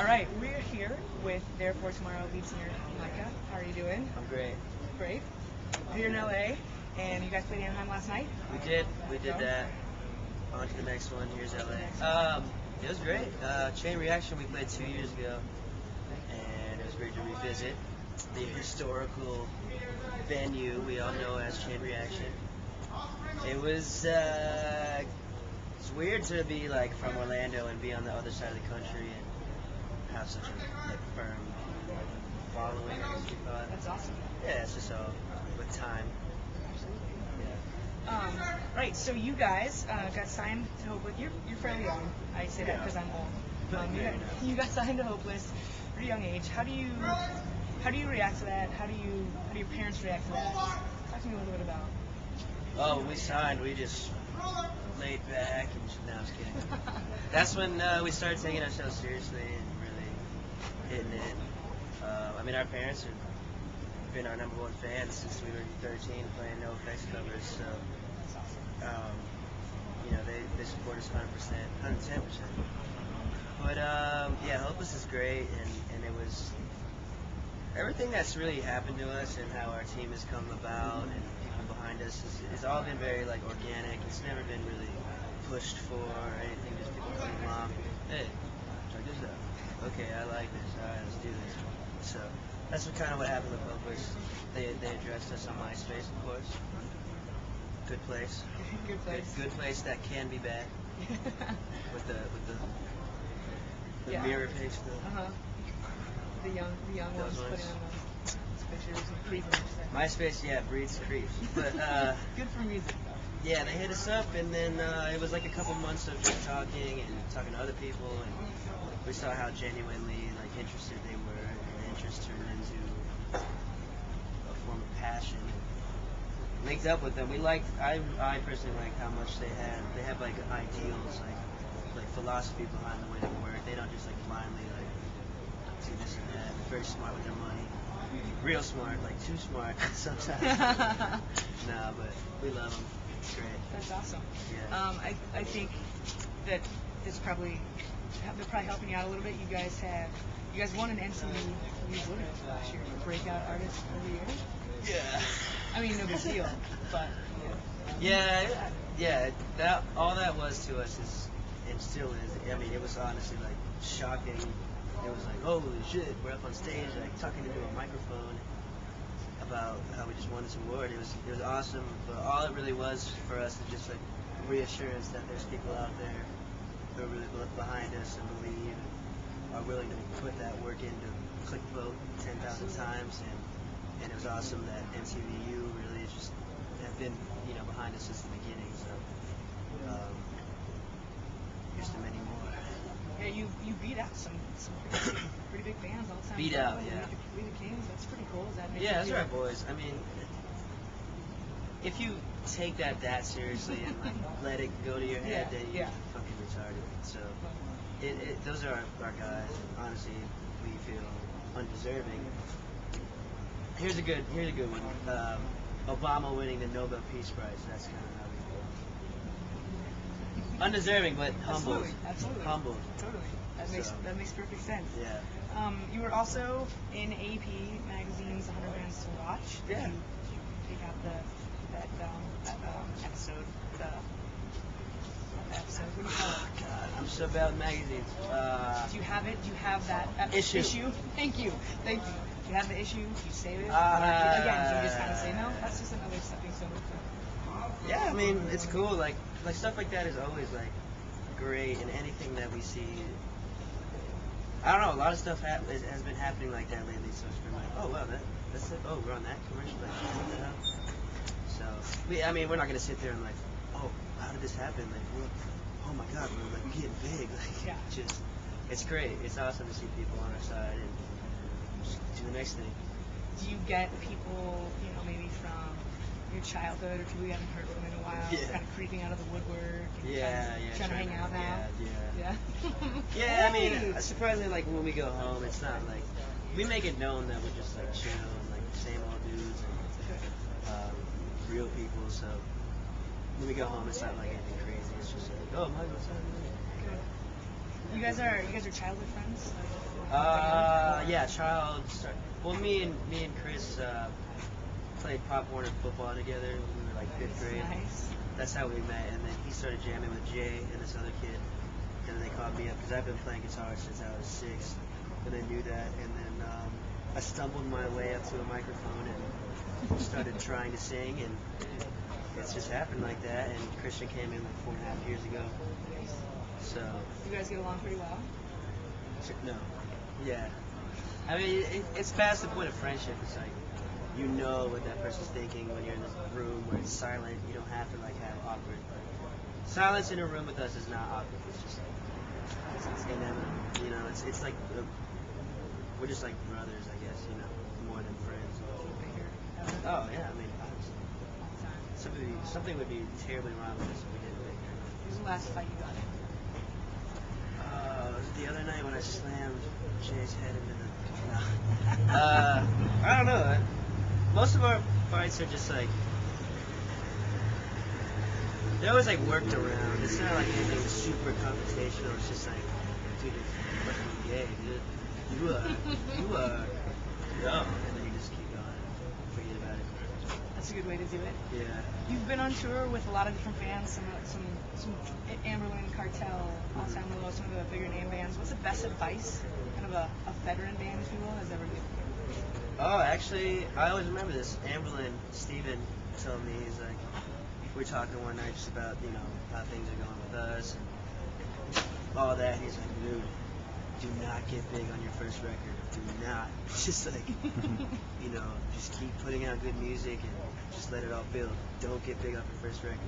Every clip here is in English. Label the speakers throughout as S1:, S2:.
S1: All right, we're here with Therefore Tomorrow lead singer Micah. How are you doing?
S2: I'm great.
S1: Great. We're in LA, and you guys played Anaheim last night.
S2: We did that. On to the next one. Here's LA. It was great. Chain Reaction we played 2 years ago, and it was great to revisit the historical venue we all know as Chain Reaction. It was it's weird to be like from Orlando and be on the other side of the country and have such a like firm following. I guess you call it.
S1: That's awesome.
S2: Yeah, it's just all with time.
S1: Right, so you guys got signed to Hopeless. You're fairly young. I say that because I'm old. You got signed to Hopeless at a pretty young age. How do you react to that? How do your parents react to that? Talk to me a little bit about.
S2: Oh, when we signed, we just laid back and no, I was kidding. That's when we started taking ourselves seriously and really hitting it. I mean, our parents have been our #1 fans since we were 13 playing NoFX covers, so you know, they support us 100%, 110%. But yeah, Hopeless is great, and it was everything that's really happened to us and how our team has come about and people behind us has all been very like organic. It's never been really pushed for or anything. Just people coming along. Hey, check this out. Okay, I like this. All right, let's do this. So that's kind of what happened with Hopeless. They addressed us on MySpace, of course. Good place.
S1: Good place.
S2: Good place that can be bad. with the
S1: Yeah.
S2: mirror page.
S1: The young ones putting on those pictures and creeping.
S2: MySpace, yeah, breeds creeps. But
S1: good for music though.
S2: yeah, they hit us up, and then it was like a couple months of just talking and talking to other people, and we saw how genuinely like interested they were, and the interest turned into a form of passion. And linked up with them. I personally liked how much they have like ideals, like philosophy behind the way they work. They don't just like blindly like do this and that. They're very smart with their money. Real smart, like too smart sometimes. Nah, but we love them. It's great.
S1: That's awesome.
S2: Yeah.
S1: I think that they're probably helping you out a little bit. You guys won an MTV Music Awards last year for Breakout Artist of the Year.
S2: Yeah.
S1: I mean, no big deal, but
S2: yeah. That all that was to us is, and still is. I mean, it was honestly like shocking. It was like, holy shit, we're up on stage, like talking into a microphone about how we just won this award. It was awesome, but all it really was for us is just like reassurance that there's people out there who are really behind us and believe and are willing to put that work in to click vote 10,000 times, and it was awesome that MTVU really just have been, you know, behind us since the beginning. So here's to many more.
S1: Yeah, you beat out some pretty big bands all the time.
S2: Beat out, yeah.
S1: We the Kings, that's pretty cool. Does that make
S2: Yeah,
S1: you
S2: that's
S1: feel-
S2: right, boys. I mean, if you take that seriously and like let it go to your head, then you're fucking retarded. So those are our guys. And honestly, we feel undeserving. Here's a good one. Obama winning the Nobel Peace Prize. That's kind of how we feel. Undeserving, but humbled.
S1: Absolutely.
S2: Humbled.
S1: Totally. That makes perfect sense.
S2: Yeah.
S1: You were also in AP Magazine's 100 Bands to Watch.
S2: Yeah.
S1: Did you take out that episode? Episode. What do you call it?
S2: God, I'm so bad with magazines.
S1: Do you have it? Do you have that
S2: issue?
S1: Thank you. Do you have the issue? Do you save it?
S2: Again,
S1: do you just kind of say no? That's just another stepping stone.
S2: Yeah, I mean, it's cool. Like stuff like that is always like great, and anything that we see. I don't know. A lot of stuff has been happening like that lately, so it's been like, oh wow, that's it. Oh, we're on that commercial. Like, what the hell? So I mean, we're not gonna sit there and like, oh, how did this happen? Like, oh my God, we're like getting big. Like, it's great. It's awesome to see people on our side and just do the next thing.
S1: Do you get people, you know, maybe from your childhood or people you haven't heard from in a while, kind of creeping out of the woodwork? And trying to hang out now.
S2: Yeah.
S1: Yeah.
S2: I mean, surprisingly, like when we go home, it's not like we make it known that we're just like chill and like same old dudes and real people. So when we go home, it's not like anything crazy. It's just like, oh, Mike, what's up?
S1: You guys are childhood friends?
S2: Yeah, well, me and Chris played Pop Warner football together when we were like fifth grade.
S1: Nice.
S2: That's how we met, and then he started jamming with Jay and this other kid, and then they called me up because I've been playing guitar since I was 6, and they knew that, and then I stumbled my way up to a microphone and started trying to sing, and it's just happened like that. And Christian came in like 4.5 years ago, so
S1: You guys get along pretty well.
S2: no, yeah. I mean, it's past the point of friendship. It's like, you know what that person's thinking when you're in this room where it's silent. You don't have to like have awkward. Silence in a room with us is not awkward. It's just it's inevitable. You know, it's like we're just like brothers, I guess. You know, more than friends. Oh yeah, I mean, something would be terribly wrong with us if we didn't make it.
S1: What was the last fight you got in?
S2: It was the other night when I slammed Jay's head into the. No. I don't know. Most of our fights are just like. They're always like worked around. It's not like anything super confrontational. It's just like, dude, you're fucking gay, dude. You are. No. And then you just keep going. Forget about it.
S1: That's a good way to do it.
S2: Yeah.
S1: You've been on tour with a lot of different bands, some Amberlin, Cartel, All Time Low, some of the bigger name bands. What's the best advice, kind of a veteran band, if you will, has ever given you?
S2: Oh, actually, I always remember this. Amberlin, Steven told me, he's like, we were talking one night just about, you know, how things are going with us and all that. He's like, dude, do not get big on your first record. Do not. Just like, you know, just keep putting out good music and just let it all build. Don't get big off your first record.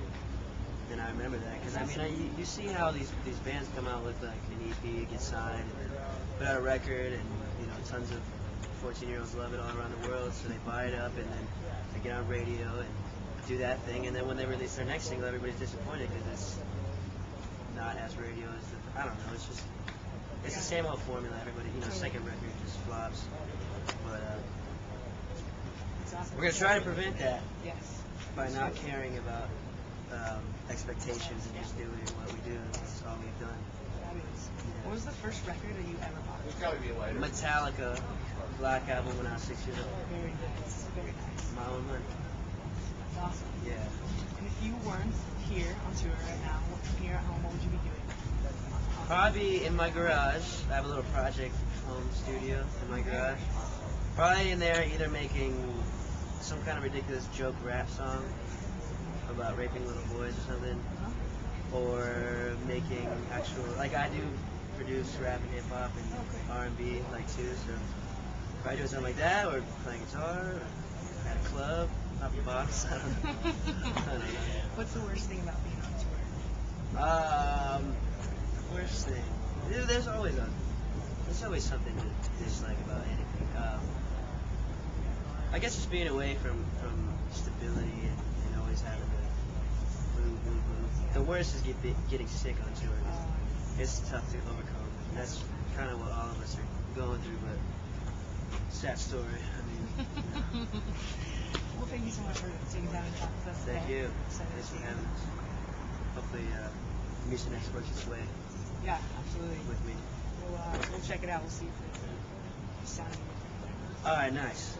S2: And I remember that because, I mean, you see how these bands come out with like an EP, get signed, and then put out a record, and, you know, tons of 14-year-olds love it all around the world, so they buy it up and then they get on radio and do that thing, and then when they release their next single, everybody's disappointed because it's not as radio as the, I don't know, it's just, it's the same old formula. Everybody, you know, second record just flops. But
S1: Awesome.
S2: we're gonna try to prevent that
S1: Yes.
S2: by not caring about expectations and just doing what we do. That's all we've done.
S1: Fabulous.
S2: Yeah.
S1: What was the first record that you ever bought?
S2: Metallica, Black Album when I was 6 years old.
S1: Very nice. Very nice.
S2: My own money.
S1: That's awesome.
S2: Yeah.
S1: And if you weren't here on tour right now, here at home, what would you be doing?
S2: Probably in my garage. I have a little project home studio in my garage. Probably in there either making some kind of ridiculous joke rap song about raping little boys or something, or making actual, like I do produce rap and hip hop and R&B like too, so probably doing something like that, or playing guitar, or at a club, popping bottles. I don't know.
S1: What's the worst thing about being on tour?
S2: Worst thing. There's always something to dislike about anything. I guess just being away from stability and always having to move. The worst is getting sick on tour. It's tough to overcome. And that's kind of what all of us are going through, but sad story. I mean,
S1: Well, thank you so much for taking time to talk with us today.
S2: thank you.
S1: Excited
S2: Thanks
S1: to
S2: for
S1: see
S2: having us. Hopefully, Music Next works its way
S1: Yeah, absolutely.
S2: with me.
S1: We'll check it out. We'll see if it's sounding.
S2: All right, nice.